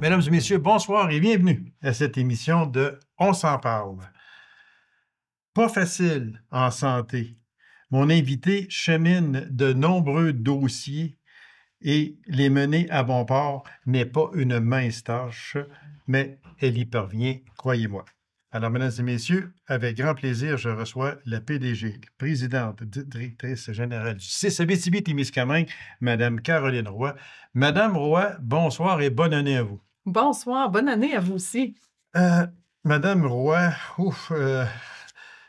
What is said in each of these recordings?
Mesdames et messieurs, bonsoir et bienvenue à cette émission de On s'en parle. Pas facile en santé. Mon invité chemine de nombreux dossiers et les mener à bon port n'est pas une mince tâche, mais elle y parvient, croyez-moi. Alors, mesdames et messieurs, avec grand plaisir, je reçois la PDG, présidente, directrice générale du CIS Abitibi-Témiscamingue, Madame Caroline Roy. Madame Roy, bonsoir et bonne année à vous. Bonsoir, bonne année à vous aussi. Euh, Madame Roy,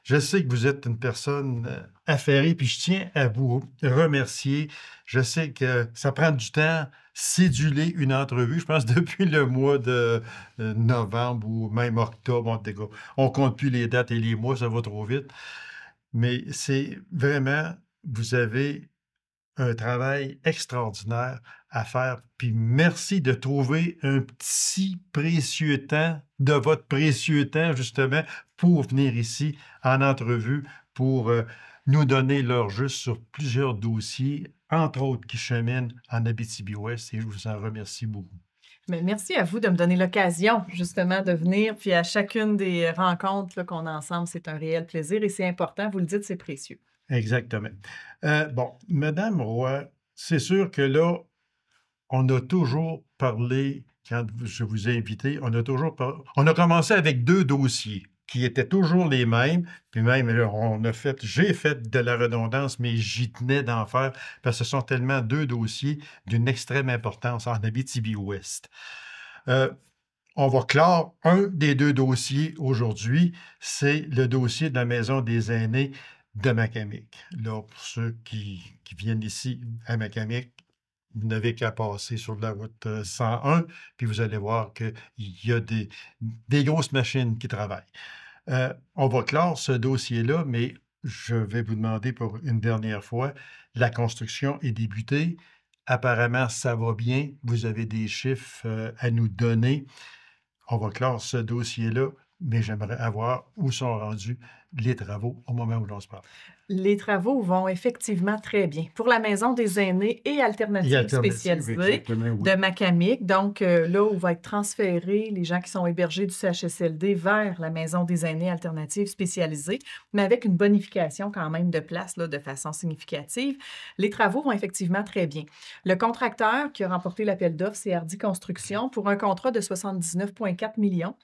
je sais que vous êtes une personne affairée, puis je tiens à vous remercier. Je sais que ça prend du temps céduler une entrevue, je pense depuis le mois de novembre ou même octobre. On compte plus les dates et les mois, ça va trop vite. Mais c'est vraiment, vous avez un travail extraordinaire à faire. Puis merci de trouver un petit précieux temps de votre précieux temps, justement, pour venir ici en entrevue, pour nous donner l'heure juste sur plusieurs dossiers, entre autres qui cheminent en Abitibi-Ouest, et je vous en remercie beaucoup. Mais merci à vous de me donner l'occasion, justement, de venir. Puis à chacune des rencontres qu'on a ensemble, c'est un réel plaisir et c'est important. Vous le dites, c'est précieux. Exactement. Bon, Madame Roy, c'est sûr que là, on a toujours parlé, quand je vous ai invité, on a commencé avec 2 dossiers qui étaient toujours les mêmes, puis même là, j'ai fait de la redondance, mais j'y tenais d'en faire, parce que ce sont tellement 2 dossiers d'une extrême importance en Abitibi-Ouest. On va clore un des 2 dossiers aujourd'hui, c'est le dossier de la Maison des aînés de Macamic. Là, pour ceux qui viennent ici à Macamic, vous n'avez qu'à passer sur la route 101, puis vous allez voir qu'il y a des grosses machines qui travaillent. On va clore ce dossier-là, mais je vais vous demander pour une dernière fois, la construction est débutée. Apparemment, ça va bien. Vous avez des chiffres à nous donner. On va clore ce dossier-là, mais j'aimerais avoir où sont rendus les travaux au moment où l'on se parle. Les travaux vont effectivement très bien pour la Maison des aînés et alternatives spécialisées de Macamic. Donc, là où va être transférés les gens qui sont hébergés du CHSLD vers la Maison des aînés alternatives spécialisées, mais avec une bonification quand même de place là, de façon significative. Les travaux vont effectivement très bien. Le contracteur qui a remporté l'appel d'offres, c'est Hardy Construction, pour un contrat de 79,4 millions.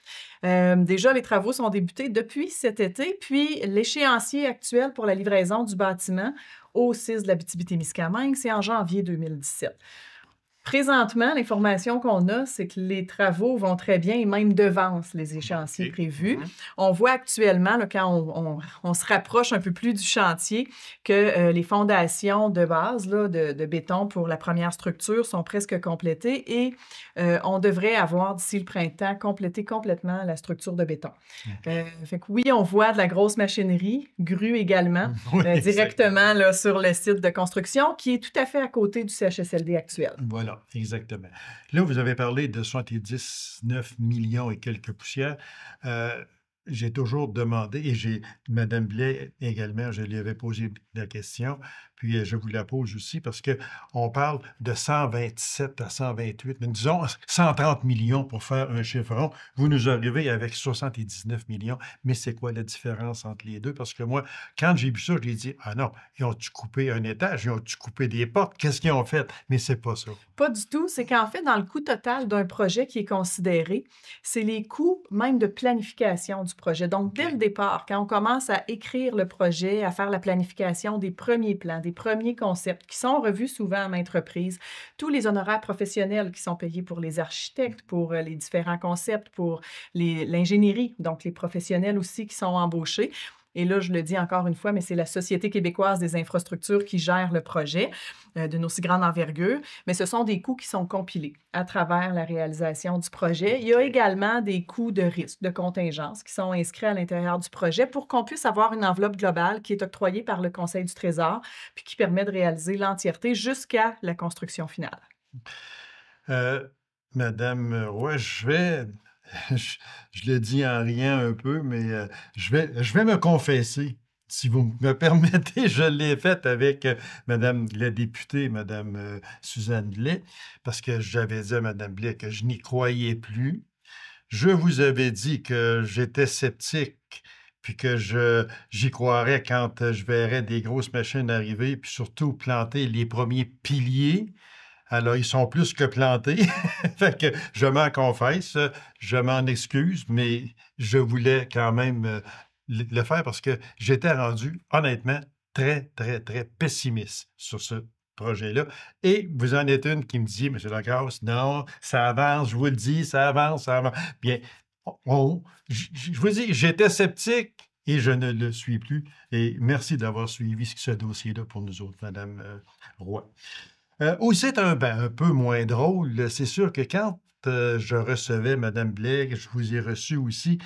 Déjà, les travaux sont débutés depuis cet été, puis l'échéancier actuel pour la livraison du bâtiment au CIS de l'Abitibi-Témiscamingue, c'est en janvier 2017. Présentement, l'information qu'on a, c'est que les travaux vont très bien et même devancent les échéanciers prévus. On voit actuellement, là, quand on se rapproche un peu plus du chantier, que les fondations de base là, de béton pour la première structure sont presque complétées et on devrait avoir d'ici le printemps complété complètement la structure de béton. Fait que oui, on voit de la grosse machinerie, grue également, directement là, sur le site de construction qui est tout à fait à côté du CHSLD actuel. Voilà. Exactement. Là, vous avez parlé de 79 millions et quelques poussières. J'ai toujours demandé, et Mme Blais également, je lui avais posé la question, puis je vous la pose aussi, parce qu'on parle de 127 à 128, mais disons 130 millions pour faire un chiffre rond. Vous nous arrivez avec 79 millions, mais c'est quoi la différence entre les deux? Parce que moi, quand j'ai vu ça, je lui ai dit, ah non, ils ont-tu coupé un étage? Ils ont-tu coupé des portes? Qu'est-ce qu'ils ont fait? Mais c'est pas ça. Pas du tout. C'est qu'en fait, dans le coût total d'un projet qui est considéré, c'est les coûts même de planification du projet. Donc, dès le départ, quand on commence à écrire le projet, à faire la planification des premiers plans, des premiers concepts qui sont revus souvent à maintes reprises, tous les honoraires professionnels qui sont payés pour les architectes, pour les différents concepts, pour l'ingénierie, donc les professionnels aussi qui sont embauchés. Et là, je le dis encore une fois, mais c'est la Société québécoise des infrastructures qui gère le projet d'une aussi grande envergure, mais ce sont des coûts qui sont compilés à travers la réalisation du projet. Il y a également des coûts de risque, de contingence qui sont inscrits à l'intérieur du projet pour qu'on puisse avoir une enveloppe globale qui est octroyée par le Conseil du Trésor puis qui permet de réaliser l'entièreté jusqu'à la construction finale. Madame Roy, je le dis en riant un peu, mais je vais me confesser si vous me permettez, je l'ai faite avec Mme la députée, Mme Suzanne Blais, parce que j'avais dit à Mme Blais que je n'y croyais plus. Je vous avais dit que j'étais sceptique, puis que j'y croirais quand je verrais des grosses machines arriver, puis surtout planter les premiers piliers. Alors, ils sont plus que plantés. Fait que je m'en confesse, je m'en excuse, mais je voulais quand même le faire parce que j'étais rendu, honnêtement, très, très, très pessimiste sur ce projet-là. Et vous en êtes une qui me dit, M. Lacasse, non, ça avance, je vous le dis, ça avance, ça avance. Bien, je vous dis, j'étais sceptique et je ne le suis plus. Et merci d'avoir suivi ce dossier-là pour nous autres, Mme Roy. Aussi, c'est un peu moins drôle. C'est sûr que quand je recevais Mme Blais, je vous ai reçu aussi,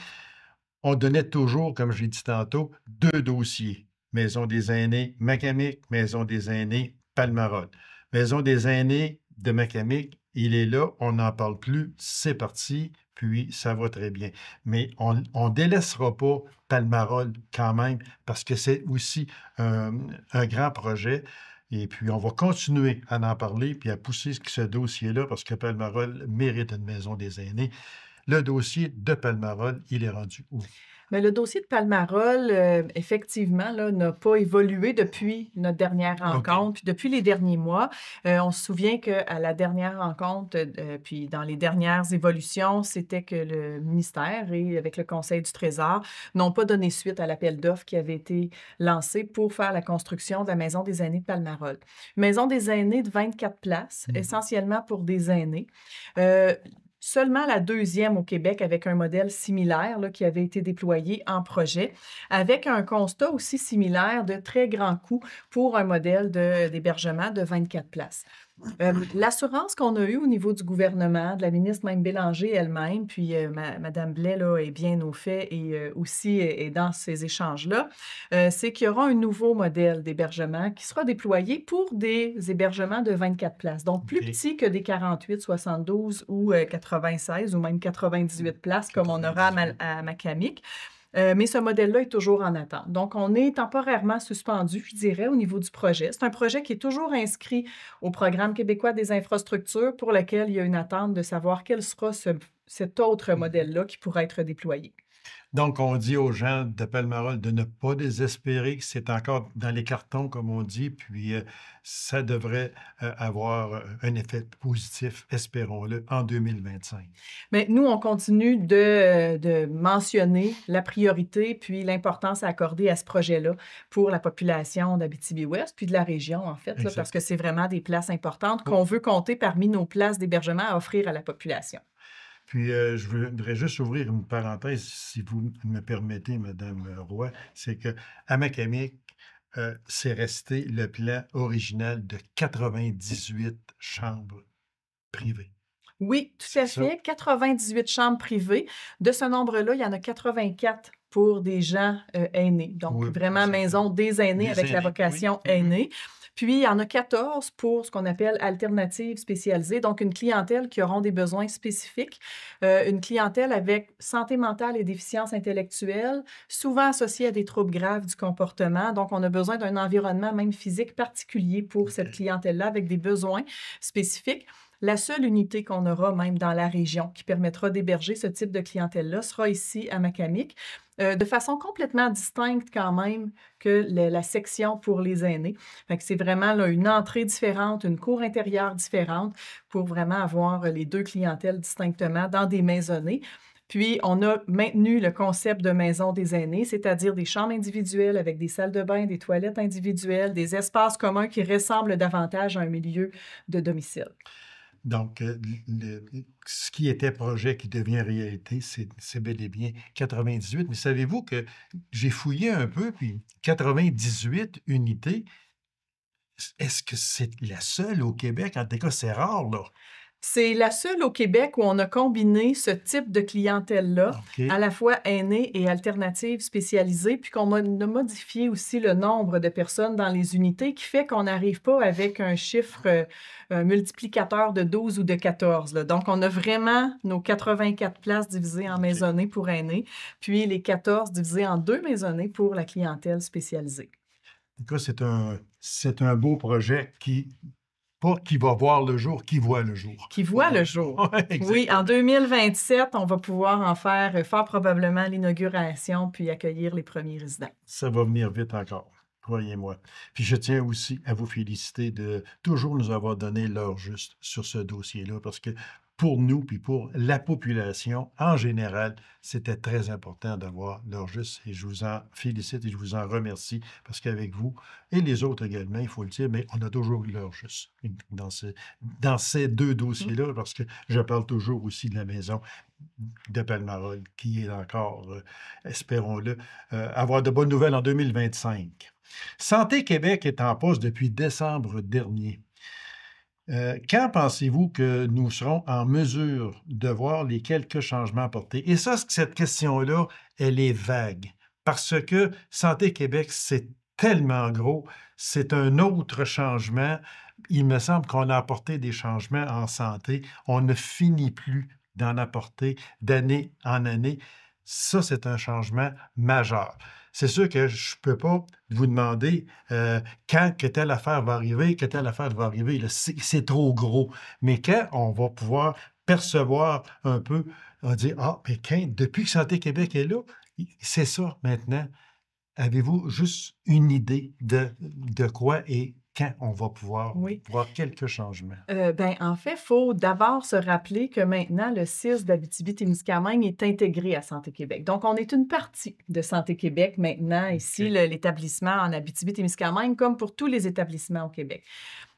on donnait toujours, comme j'ai dit tantôt, 2 dossiers. Maison des aînés Macamic, Maison des aînés Palmarol. Maison des aînés de Macamic, il est là, on n'en parle plus, c'est parti, puis ça va très bien. Mais on ne délaissera pas Palmarol quand même, parce que c'est aussi un grand projet. Et puis, on va continuer à en parler puis à pousser ce dossier-là parce que Palmarol mérite une maison des aînés. Le dossier de Palmarol, il est rendu où? Mais le dossier de Palmarol, effectivement, là, n'a pas évolué depuis notre dernière rencontre, puis depuis les derniers mois. On se souvient qu'à la dernière rencontre, puis dans les dernières évolutions, c'était que le ministère et avec le Conseil du Trésor n'ont pas donné suite à l'appel d'offres qui avait été lancé pour faire la construction de la Maison des aînés de Palmarol. Maison des aînés de 24 places, essentiellement pour des aînés. Seulement la deuxième au Québec avec un modèle similaire là, qui avait été déployé en projet, avec un constat aussi similaire de très grands coûts pour un modèle d'hébergement de 24 places. L'assurance qu'on a eue au niveau du gouvernement, de la ministre même Bélanger elle-même, puis Mme Blais là, est bien au fait et aussi est dans ces échanges-là, c'est qu'il y aura un nouveau modèle d'hébergement qui sera déployé pour des hébergements de 24 places, donc plus petits que des 48, 72 ou 96 ou même 98 places comme on aura à Macamic. Mais ce modèle-là est toujours en attente. Donc, on est temporairement suspendu, je dirais, au niveau du projet. C'est un projet qui est toujours inscrit au Programme québécois des infrastructures pour lequel il y a une attente de savoir quel sera cet autre modèle-là qui pourra être déployé. Donc, on dit aux gens de Palmarol de ne pas désespérer, que c'est encore dans les cartons, comme on dit, puis ça devrait avoir un effet positif, espérons-le, en 2025. Mais nous, on continue de mentionner la priorité puis l'importance à accorder à ce projet-là pour la population d'Abitibi-Ouest puis de la région, en fait, là, parce que c'est vraiment des places importantes qu'on veut compter parmi nos places d'hébergement à offrir à la population. Puis, je voudrais juste ouvrir une parenthèse, si vous me permettez, Mme Roy, c'est qu'à Macamic, c'est resté le plan original de 98 chambres privées. Oui, tout à fait. 98 chambres privées. De ce nombre-là, il y en a 84 pour des gens aînés. Donc, vraiment maison des aînés avec la vocation aînée. Puis, il y en a 14 pour ce qu'on appelle alternative spécialisée, donc une clientèle qui auront des besoins spécifiques, une clientèle avec santé mentale et déficience intellectuelle, souvent associée à des troubles graves du comportement. Donc, on a besoin d'un environnement même physique particulier pour cette clientèle-là avec des besoins spécifiques. La seule unité qu'on aura même dans la région qui permettra d'héberger ce type de clientèle-là sera ici à Macamic, de façon complètement distincte quand même que la section pour les aînés. Fait que c'est vraiment là, une entrée différente, une cour intérieure différente pour vraiment avoir les deux clientèles distinctement dans des maisonnées. Puis, on a maintenu le concept de maison des aînés, c'est-à-dire des chambres individuelles avec des salles de bain, des toilettes individuelles, des espaces communs qui ressemblent davantage à un milieu de domicile. Donc, ce qui était projet qui devient réalité, c'est bel et bien 98. Mais savez-vous que j'ai fouillé un peu, puis 98 unités, est-ce que c'est la seule au Québec? En tout cas, c'est rare, là. C'est la seule au Québec où on a combiné ce type de clientèle-là, à la fois aînée et alternative spécialisée, puis qu'on a modifié aussi le nombre de personnes dans les unités, qui fait qu'on n'arrive pas avec un chiffre multiplicateur de 12 ou de 14. Là. Donc, on a vraiment nos 84 places divisées en maisonnées pour aînés, puis les 14 divisées en 2 maisonnées pour la clientèle spécialisée. En tout cas, c'est un beau projet pas qui va voir le jour, qui voit le jour. Qui voit le jour. Oui, en 2027, on va pouvoir en faire fort probablement l'inauguration puis accueillir les premiers résidents. Ça va venir vite encore, croyez-moi. Puis je tiens aussi à vous féliciter de toujours nous avoir donné l'heure juste sur ce dossier-là, parce que pour nous, puis pour la population en général, c'était très important d'avoir l'heure juste. Et je vous en félicite et je vous en remercie, parce qu'avec vous, et les autres également, il faut le dire, mais on a toujours eu l'heure juste dans ces deux dossiers-là, parce que je parle toujours aussi de la maison de Palmarol, qui est encore, espérons-le, avoir de bonnes nouvelles en 2025. Santé Québec est en poste depuis décembre dernier. Quand pensez-vous que nous serons en mesure de voir les quelques changements apportés? Et ça, cette question-là, elle est vague, parce que Santé Québec, c'est tellement gros, c'est un autre changement. Il me semble qu'on a apporté des changements en santé. On ne finit plus d'en apporter d'année en année. Ça, c'est un changement majeur. C'est sûr que je ne peux pas vous demander quand que telle affaire va arriver, que telle affaire va arriver. C'est trop gros. Mais quand on va pouvoir percevoir un peu, on va dire, ah, mais depuis que Santé Québec est là, c'est ça maintenant. Avez-vous juste une idée de quoi et quand on va pouvoir voir quelques changements? En fait, il faut d'abord se rappeler que maintenant, le CIS d'Abitibi-Témiscamingue est intégré à Santé Québec. Donc, on est une partie de Santé Québec maintenant, ici, l'établissement en Abitibi-Témiscamingue, comme pour tous les établissements au Québec.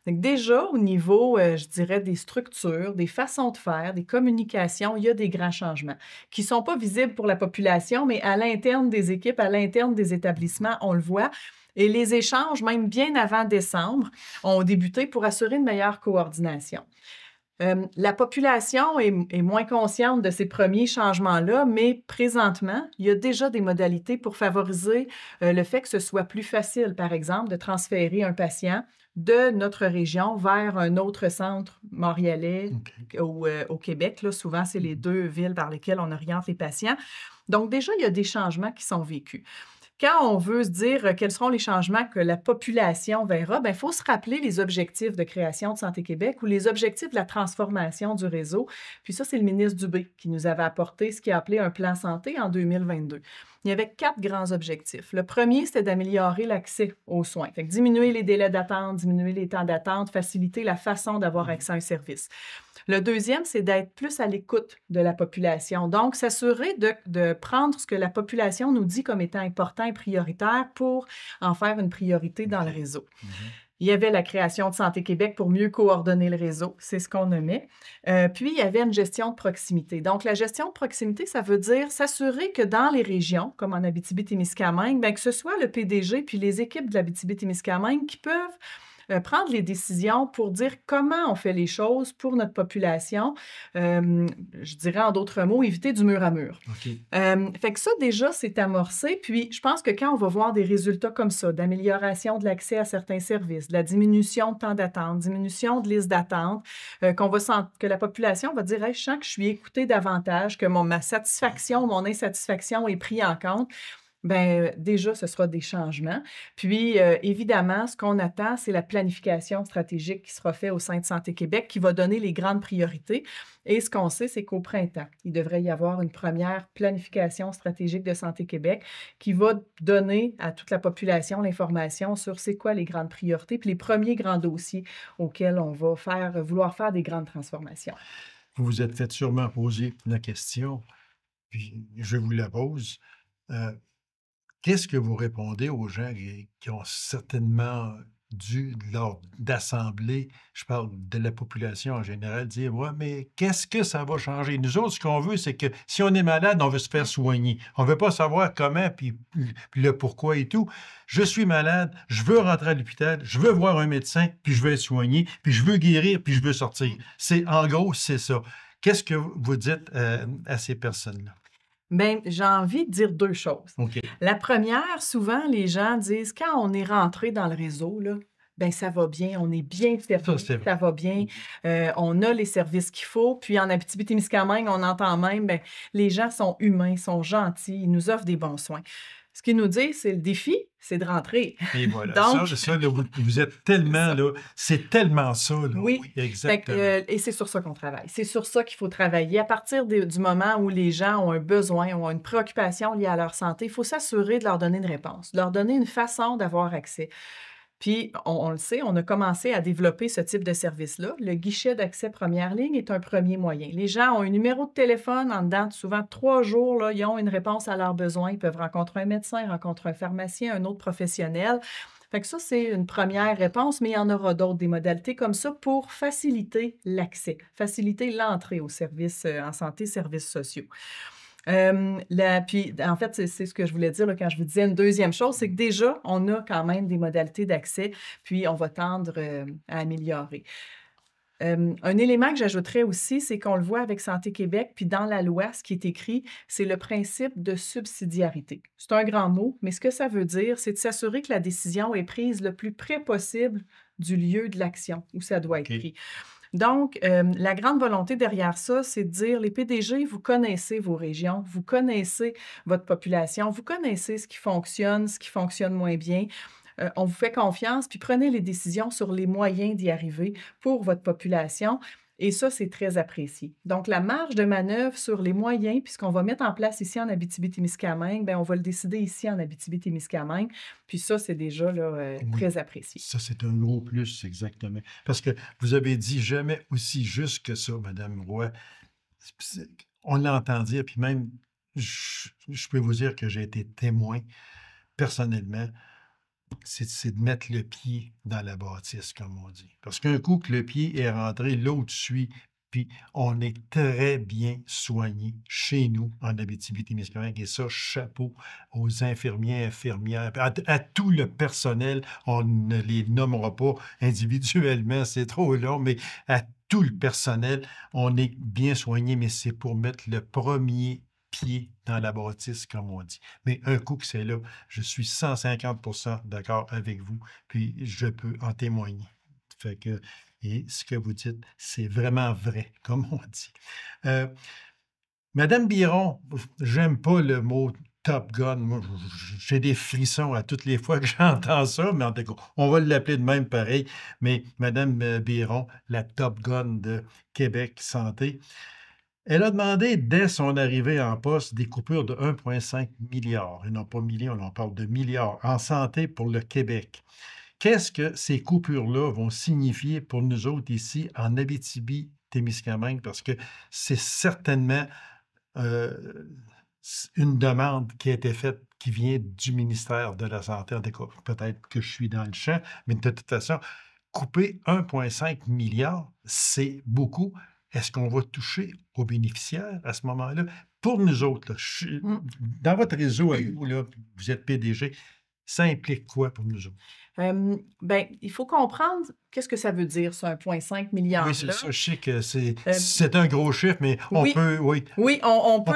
Donc déjà, au niveau, je dirais, des structures, des façons de faire, des communications, il y a des grands changements qui ne sont pas visibles pour la population, mais à l'interne des équipes, à l'interne des établissements, on le voit. Et les échanges, même bien avant décembre, ont débuté pour assurer une meilleure coordination. La population est moins consciente de ces premiers changements-là, mais présentement, il y a déjà des modalités pour favoriser le fait que ce soit plus facile, par exemple, de transférer un patient de notre région vers un autre centre montréalais au Québec. Là, souvent, c'est les deux villes vers lesquelles on oriente les patients. Donc, déjà, il y a des changements qui sont vécus. Quand on veut se dire quels seront les changements que la population verra, il faut se rappeler les objectifs de création de Santé Québec ou les objectifs de la transformation du réseau. Puis ça, c'est le ministre Dubé qui nous avait apporté ce qu'il a appelé un plan santé en 2022. Il y avait 4 grands objectifs. Le premier, c'était d'améliorer l'accès aux soins. Fait que diminuer les délais d'attente, diminuer les temps d'attente, faciliter la façon d'avoir accès à un service. Le deuxième, c'est d'être plus à l'écoute de la population. Donc, s'assurer de prendre ce que la population nous dit comme étant important et prioritaire pour en faire une priorité dans le réseau. Il y avait la création de Santé Québec pour mieux coordonner le réseau, c'est ce qu'on nommait. Puis, il y avait une gestion de proximité. Donc, la gestion de proximité, ça veut dire s'assurer que dans les régions, comme en Abitibi-Témiscamingue, que ce soit le PDG puis les équipes de l'Abitibi-Témiscamingue qui peuvent prendre les décisions pour dire comment on fait les choses pour notre population. Je dirais en d'autres mots, éviter du mur à mur. Fait que ça, déjà, c'est amorcé. Puis, je pense que quand on va voir des résultats comme ça, d'amélioration de l'accès à certains services, de la diminution de temps d'attente, diminution de liste d'attente, que la population va dire hey, « je sens que je suis écoutée davantage, que ma satisfaction, mon insatisfaction est prise en compte », déjà, ce sera des changements. Puis, évidemment, ce qu'on attend, c'est la planification stratégique qui sera faite au sein de Santé Québec, qui va donner les grandes priorités. Et ce qu'on sait, c'est qu'au printemps, il devrait y avoir une première planification stratégique de Santé Québec qui va donner à toute la population l'information sur c'est quoi les grandes priorités, puis les premiers grands dossiers auxquels on va vouloir faire des grandes transformations. Vous vous êtes fait sûrement poser la question, puis je vous la pose. Qu'est-ce que vous répondez aux gens qui ont certainement lors d'assemblées, je parle de la population en général, dire « Ouais, mais qu'est-ce que ça va changer? » Nous autres, ce qu'on veut, c'est que si on est malade, on veut se faire soigner. On ne veut pas savoir comment, puis le pourquoi et tout. Je suis malade, je veux rentrer à l'hôpital, je veux voir un médecin, puis je veux être soigné, puis je veux guérir, puis je veux sortir. En gros, c'est ça. Qu'est-ce que vous dites à ces personnes-là? Bien, j'ai envie de dire 2 choses. OK. La première, souvent, les gens disent, quand on est rentré dans le réseau, là, bien, ça va bien, on est bien servi, ça va bien, on a les services qu'il faut. Puis en Abitibi-Témiscamingue, on entend même, bien, les gens sont humains, sont gentils, ils nous offrent des bons soins. Ce qu'ils nous disent, c'est le défi, c'est de rentrer. Et voilà. Donc, ça là, vous êtes tellement, là, c'est tellement ça. Là. Oui, exactement. Et c'est sur ça qu'on travaille. C'est sur ça qu'il faut travailler. À partir du moment où les gens ont un besoin, ont une préoccupation liée à leur santé, il faut s'assurer de leur donner une réponse, de leur donner une façon d'avoir accès. Puis, on le sait, on a commencé à développer ce type de service-là. Le guichet d'accès première ligne est un premier moyen. Les gens ont un numéro de téléphone en dedans de souvent 3 jours. Là, ils ont une réponse à leurs besoins. Ils peuvent rencontrer un médecin, rencontrer un pharmacien, un autre professionnel. Fait que ça, c'est une première réponse, mais il y en aura d'autres, des modalités comme ça pour faciliter l'accès, faciliter l'entrée aux services en santé, services sociaux. Puis, en fait, c'est ce que je voulais dire là, quand je vous disais une deuxième chose, c'est que déjà, on a quand même des modalités d'accès, puis on va tendre à améliorer. Un élément que j'ajouterais aussi, c'est qu'on le voit avec Santé Québec, puis dans la loi, ce qui est écrit, c'est le principe de subsidiarité. C'est un grand mot, mais ce que ça veut dire, c'est de s'assurer que la décision est prise le plus près possible du lieu de l'action où ça doit être pris. Donc, la grande volonté derrière ça, c'est de dire, les PDG, vous connaissez vos régions, vous connaissez votre population, vous connaissez ce qui fonctionne moins bien. On vous fait confiance, puis prenez les décisions sur les moyens d'y arriver pour votre population. Et ça, c'est très apprécié. Donc, la marge de manœuvre sur les moyens, puis ce qu'on va mettre en place ici en Abitibi-Témiscamingue, bien, on va le décider ici en Abitibi-Témiscamingue. Puis ça, c'est déjà là, très apprécié. Ça, c'est un gros plus, exactement. Parce que vous avez dit jamais aussi juste que ça, Mme Roy. On l'entend dire, puis même, je peux vous dire que j'ai été témoin, personnellement, c'est de mettre le pied dans la bâtisse, comme on dit. Parce qu'un coup que le pied est rentré, l'autre suit, puis on est très bien soigné chez nous, en Abitibi-Témiscamingue. Et ça, chapeau aux infirmiers, infirmières, à tout le personnel. On ne les nommera pas individuellement, c'est trop long, mais à tout le personnel, on est bien soigné, mais c'est pour mettre le premier pied dans la bâtisse, comme on dit. Mais un coup que c'est là, je suis 150% d'accord avec vous, puis je peux en témoigner. Fait que, et ce que vous dites, c'est vraiment vrai, comme on dit. Madame Biron, j'aime pas le mot Top Gun. Moi, j'ai des frissons à toutes les fois que j'entends ça, mais en tout cas, on va l'appeler de même pareil. Mais Madame Biron, la Top Gun de Québec Santé, elle a demandé, dès son arrivée en poste, des coupures de 1,5 milliard. Et non pas millions, on parle de milliards en santé pour le Québec. Qu'est-ce que ces coupures-là vont signifier pour nous autres ici en Abitibi-Témiscamingue? Parce que c'est certainement une demande qui a été faite, qui vient du ministère de la Santé. En tout cas, peut-être que je suis dans le champ, mais de toute façon, couper 1,5 milliard, c'est beaucoup. Est-ce qu'on va toucher aux bénéficiaires à ce moment-là? Pour nous autres, là, dans votre réseau, vous, là, vous êtes PDG, ça implique quoi pour nous autres? Bien, il faut comprendre qu'est-ce que ça veut dire, ce 1,5 milliard. Oui, c'est ça. Je sais que c'est un gros chiffre, mais on peut. Oui, on peut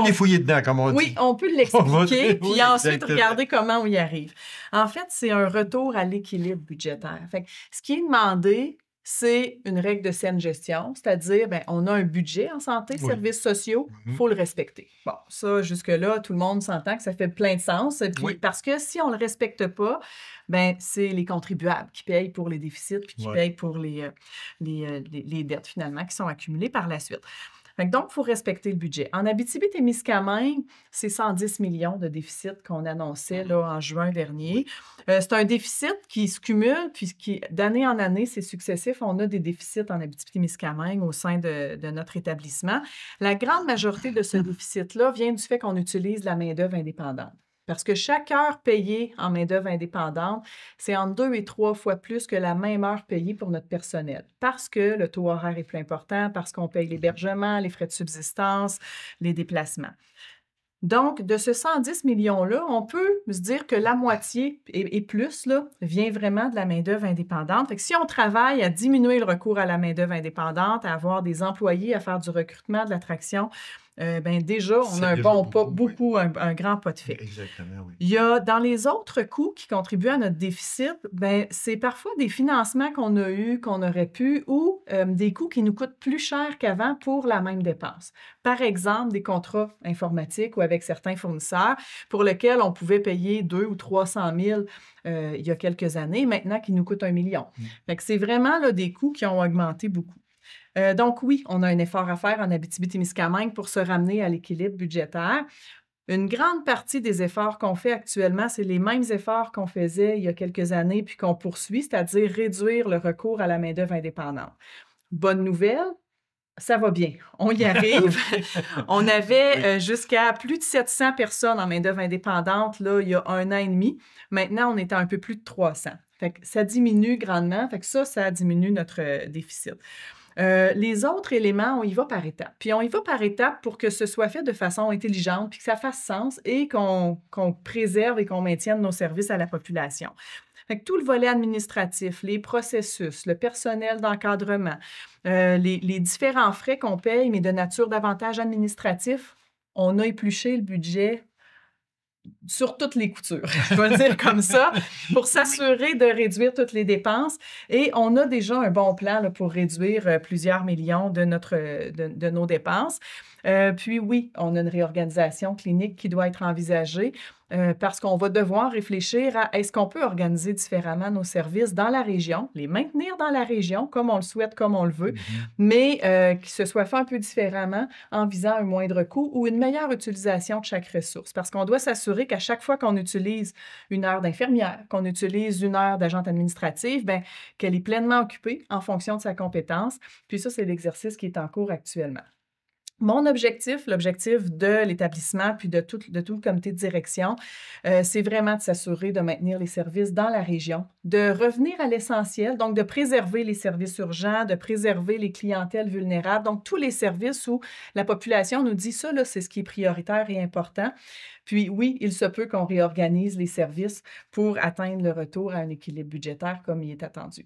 aller fouiller dedans, comme on dit. Oui, on peut l'expliquer, puis ensuite regarder comment on y arrive. En fait, c'est un retour à l'équilibre budgétaire. Fait que ce qui est demandé, c'est une règle de saine gestion, c'est-à-dire, bien, on a un budget en santé, services sociaux, il faut le respecter. Bon, ça, jusque-là, tout le monde s'entend que ça fait plein de sens, puis parce que si on ne le respecte pas, bien, c'est les contribuables qui payent pour les déficits, puis qui payent pour les dettes, finalement, qui sont accumulées par la suite. Donc, il faut respecter le budget. En Abitibi-Témiscamingue, c'est 110 millions de déficit qu'on annonçait là, en juin dernier. C'est un déficit qui se cumule, puis d'année en année, c'est successif. On a des déficits en Abitibi-Témiscamingue au sein de notre établissement. La grande majorité de ce déficit-là vient du fait qu'on utilise la main-d'œuvre indépendante. Parce que chaque heure payée en main-d'œuvre indépendante, c'est entre 2 et 3 fois plus que la même heure payée pour notre personnel. Parce que le taux horaire est plus important, parce qu'on paye l'hébergement, les frais de subsistance, les déplacements. Donc, de ce 110 millions-là, on peut se dire que la moitié et plus là, vient vraiment de la main-d'œuvre indépendante. Fait que si on travaille à diminuer le recours à la main-d'œuvre indépendante, à avoir des employés, à faire du recrutement, de l'attraction, déjà, on a un bon pas, beaucoup, un grand pas de fait. Exactement, oui. Il y a dans les autres coûts qui contribuent à notre déficit, c'est parfois des financements qu'on a eus, qu'on aurait pu, ou des coûts qui nous coûtent plus cher qu'avant pour la même dépense. Par exemple, des contrats informatiques ou avec certains fournisseurs pour lesquels on pouvait payer 200 000 ou 300 000 il y a quelques années, maintenant qui nous coûtent 1 million. Fait que c'est vraiment là, des coûts qui ont augmenté beaucoup. Donc oui, on a un effort à faire en Abitibi-Témiscamingue pour se ramener à l'équilibre budgétaire. Une grande partie des efforts qu'on fait actuellement, c'est les mêmes efforts qu'on faisait il y a quelques années puis qu'on poursuit, c'est-à-dire réduire le recours à la main-d'œuvre indépendante. Bonne nouvelle, ça va bien. On y arrive. On avait jusqu'à plus de 700 personnes en main-d'œuvre indépendante là, il y a 1 an et demi. Maintenant, on est à un peu plus de 300. Fait que ça diminue grandement. Fait que ça diminue notre déficit. Les autres éléments, on y va par étapes. Puis on y va par étapes pour que ce soit fait de façon intelligente, puis que ça fasse sens et qu'on préserve et qu'on maintienne nos services à la population. Fait que tout le volet administratif, les processus, le personnel d'encadrement, les différents frais qu'on paye, mais de nature davantage administratif, on a épluché le budget sur toutes les coutures, je vais le dire comme ça, pour s'assurer de réduire toutes les dépenses. Et on a déjà un bon plan là, pour réduire plusieurs millions de nos dépenses. Puis oui, on a une réorganisation clinique qui doit être envisagée parce qu'on va devoir réfléchir à est-ce qu'on peut organiser différemment nos services dans la région, les maintenir dans la région comme on le souhaite, comme on le veut, mais que ce soit fait un peu différemment en visant un moindre coût ou une meilleure utilisation de chaque ressource. Parce qu'on doit s'assurer qu'à chaque fois qu'on utilise une heure d'infirmière, qu'on utilise une heure d'agente administrative, qu'elle est pleinement occupée en fonction de sa compétence. Puis ça, c'est l'exercice qui est en cours actuellement. Mon objectif, l'objectif de l'établissement puis de tout le comité de direction, c'est vraiment de s'assurer de maintenir les services dans la région, de revenir à l'essentiel, donc de préserver les services urgents, de préserver les clientèles vulnérables, donc tous les services où la population nous dit ça, là, c'est ce qui est prioritaire et important. Puis oui, il se peut qu'on réorganise les services pour atteindre le retour à un équilibre budgétaire comme il est attendu.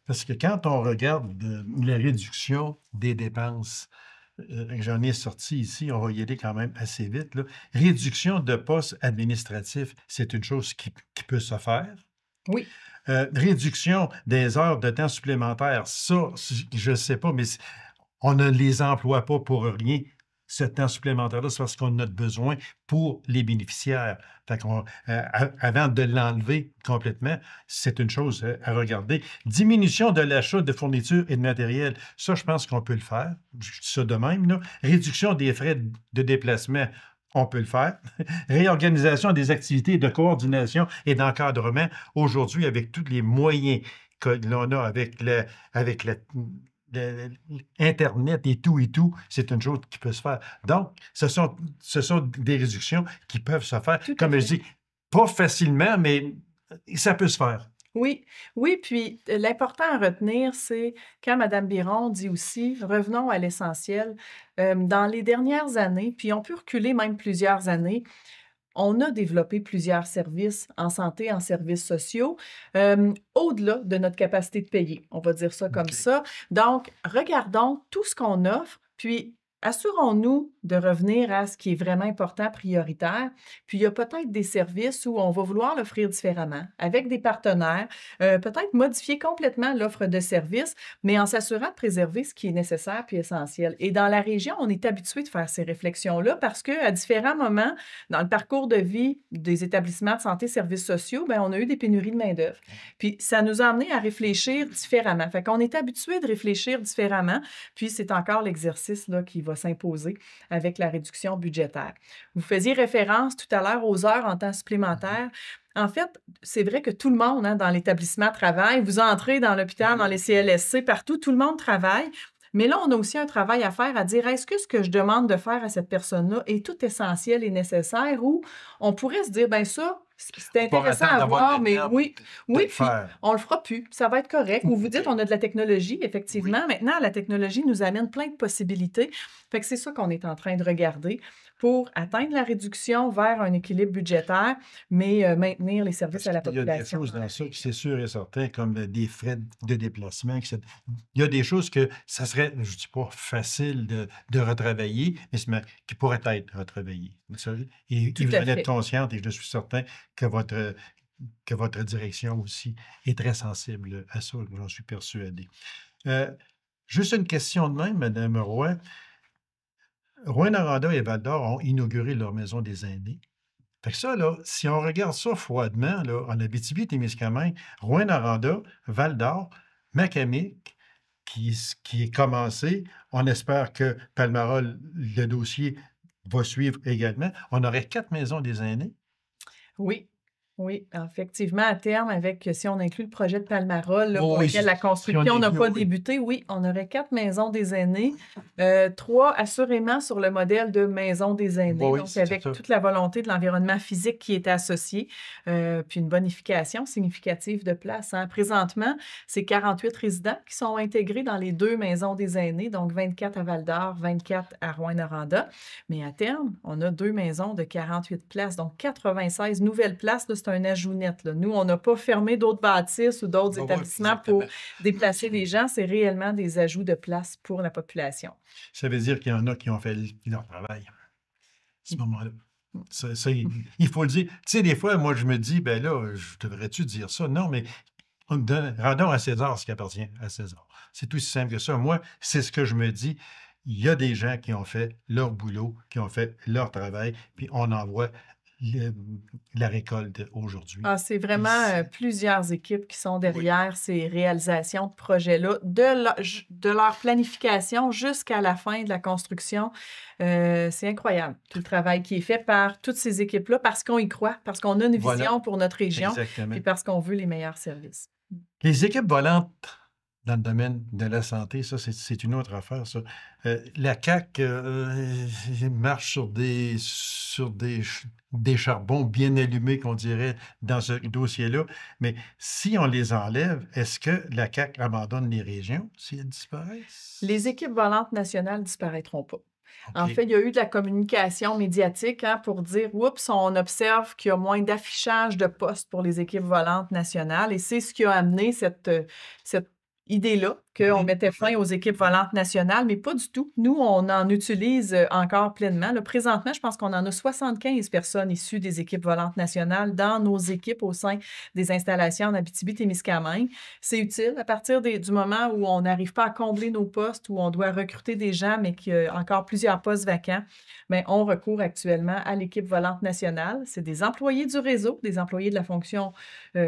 Parce que quand on regarde la réduction des dépenses, j'en ai sorti ici, on va y aller quand même assez vite. Là. Réduction de postes administratifs, c'est une chose qui peut se faire. Oui. Réduction des heures de temps supplémentaires, ça, je ne sais pas, mais on ne les emploie pas pour rien. Ce temps supplémentaire-là, c'est parce qu'on a besoin pour les bénéficiaires. Fait avant de l'enlever complètement, c'est une chose à regarder. Diminution de l'achat de fournitures et de matériel, ça, je pense qu'on peut le faire. Je dis ça de même, là. Réduction des frais de déplacement, on peut le faire. Réorganisation des activités de coordination et d'encadrement. Aujourd'hui, avec tous les moyens que l'on a avec Internet et tout, c'est une chose qui peut se faire. Donc, ce sont des réductions qui peuvent se faire. Comme je dis, pas facilement, mais ça peut se faire. Oui, puis l'important à retenir, c'est quand Mme Biron dit aussi, revenons à l'essentiel, dans les dernières années, puis on peut reculer même plusieurs années, on a développé plusieurs services en santé, en services sociaux, au-delà de notre capacité de payer. On va dire ça comme ça. Donc, regardons tout ce qu'on offre, puis assurons-nous de revenir à ce qui est vraiment important, prioritaire. Puis, il y a peut-être des services où on va vouloir l'offrir différemment, avec des partenaires, peut-être modifier complètement l'offre de services, mais en s'assurant de préserver ce qui est nécessaire puis essentiel. Et dans la région, on est habitué de faire ces réflexions-là parce qu'à différents moments, dans le parcours de vie des établissements de santé, services sociaux, on a eu des pénuries de main-d'œuvre. Puis, ça nous a amené à réfléchir différemment. Fait qu'on est habitué de réfléchir différemment, puis c'est encore l'exercice là, qui va s'imposer avec la réduction budgétaire. Vous faisiez référence tout à l'heure aux heures en temps supplémentaire. En fait, c'est vrai que tout le monde dans l'établissement travaille. Vous entrez dans l'hôpital, dans les CLSC, partout, tout le monde travaille. Mais là, on a aussi un travail à faire à dire, est-ce que ce que je demande de faire à cette personne-là est tout essentiel et nécessaire ou on pourrait se dire, bien ça, c'est intéressant à voir, mais oui, puis on le fera plus, ça va être correct. Ou vous dites, on a de la technologie, effectivement. Oui. Maintenant, la technologie nous amène plein de possibilités. Fait que c'est ça qu'on est en train de regarder pour atteindre la réduction vers un équilibre budgétaire, mais maintenir les services à la population. Il y a des choses dans ça qui, c'est sûr et certain, comme des frais de déplacement. Il y a des choses que ça serait, je ne dis pas facile de retravailler, mais qui pourraient être retravaillées. Et vous en êtes consciente, et je suis certain que votre direction aussi est très sensible à ça, j'en suis persuadé. Juste une question de même, Mme Roy. Rouyn-Noranda et Val-d'Or ont inauguré leur maison des aînés. Fait que ça, là, si on regarde ça froidement, là, en Abitibi-Témiscamingue, Rouyn-Noranda, Val-d'Or, Macamic, qui est commencé, on espère que Palmarol, le dossier, va suivre également. On aurait 4 maisons des aînés. Oui. Oui, effectivement, à terme, si on inclut le projet de Palmarol, là, pour lequel la construction n'a pas débuté, oui, on aurait 4 maisons des aînés, 3 assurément sur le modèle de maison des aînés, donc avec toute la volonté de l'environnement physique qui est associé, puis une bonification significative de place. Hein. Présentement, c'est 48 résidents qui sont intégrés dans les 2 maisons des aînés, donc 24 à Val-d'Or, 24 à Rouyn-Noranda. Mais à terme, on a 2 maisons de 48 places, donc 96 nouvelles places. Là, c'est un ajout net. Là. Nous, on n'a pas fermé d'autres bâtisses ou d'autres établissements pour déplacer les gens. C'est réellement des ajouts de place pour la population. Ça veut dire qu'il y en a qui ont fait leur travail à ce moment-là. Il faut le dire. Tu sais, des fois, moi, je me dis, ben là, devrais-tu dire ça? Non, mais rendons à César ce qui appartient à César. C'est aussi simple que ça. Moi, c'est ce que je me dis. Il y a des gens qui ont fait leur boulot, qui ont fait leur travail, puis on en voit la récolte aujourd'hui. Ah, c'est vraiment plusieurs équipes qui sont derrière ces réalisations de projets-là, de leur planification jusqu'à la fin de la construction. C'est incroyable, tout le travail qui est fait par toutes ces équipes-là, parce qu'on y croit, parce qu'on a une vision pour notre région, et parce qu'on veut les meilleurs services. Les équipes volantes dans le domaine de la santé, ça, c'est une autre affaire, ça. La CAQ marche sur des charbons bien allumés, qu'on dirait, dans ce dossier-là. Mais si on les enlève, est-ce que la CAQ abandonne les régions si elles disparaissent? Les équipes volantes nationales ne disparaîtront pas. Okay. En fait, il y a eu de la communication médiatique pour dire, oups, on observe qu'il y a moins d'affichage de postes pour les équipes volantes nationales. Et c'est ce qui a amené cette idée-là, qu'on mettait fin aux équipes volantes nationales, mais pas du tout. Nous, on en utilise encore pleinement. Là, présentement, je pense qu'on en a 75 personnes issues des équipes volantes nationales dans nos équipes au sein des installations en Abitibi-Témiscamingue. C'est utile à partir du moment où on n'arrive pas à combler nos postes, où on doit recruter des gens, mais qu'il y a encore plusieurs postes vacants. Bien, on recourt actuellement à l'équipe volante nationale. C'est des employés du réseau, des employés de la fonction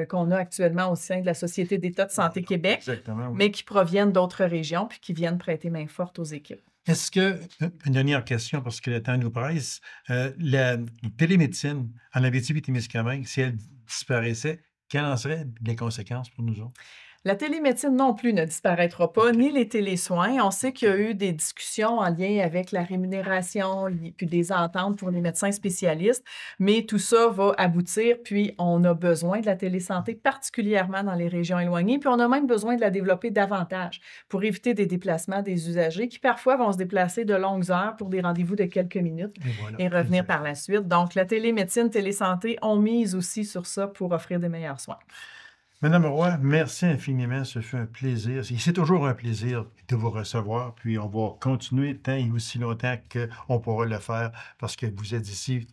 qu'on a actuellement au sein de la Société d'État de santé Québec, mais qui proviennent d'autres régions puis qui viennent prêter main forte aux équipes. Est-ce que, une dernière question, parce que le temps nous presse, la télémédecine en Abitibi-Témiscamingue, si elle disparaissait, quelles en seraient les conséquences pour nous autres? La télémédecine non plus ne disparaîtra pas, ni les télésoins. On sait qu'il y a eu des discussions en lien avec la rémunération, puis des ententes pour les médecins spécialistes, mais tout ça va aboutir, puis on a besoin de la télésanté, particulièrement dans les régions éloignées, puis on a même besoin de la développer davantage pour éviter des déplacements des usagers qui parfois vont se déplacer de longues heures pour des rendez-vous de quelques minutes et revenir par la suite. Donc, la télémédecine, télésanté, on mise aussi sur ça pour offrir des meilleurs soins. Madame Roy, merci infiniment. Ce fut un plaisir. C'est toujours un plaisir de vous recevoir. Puis on va continuer tant et aussi longtemps qu'on pourra le faire parce que vous êtes ici,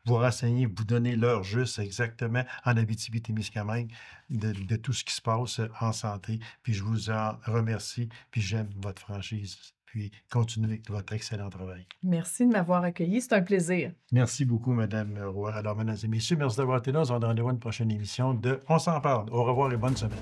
vous renseignez, vous donnez l'heure juste exactement en Abitibi-Témiscamingue de tout ce qui se passe en santé. Puis je vous en remercie. Puis j'aime votre franchise. Puis continuez votre excellent travail. Merci de m'avoir accueilli. C'est un plaisir. Merci beaucoup, Mme Roy. Alors, mesdames et messieurs, merci d'avoir été là. On se donne rendez-vous à une prochaine émission de On s'en parle. Au revoir et bonne semaine.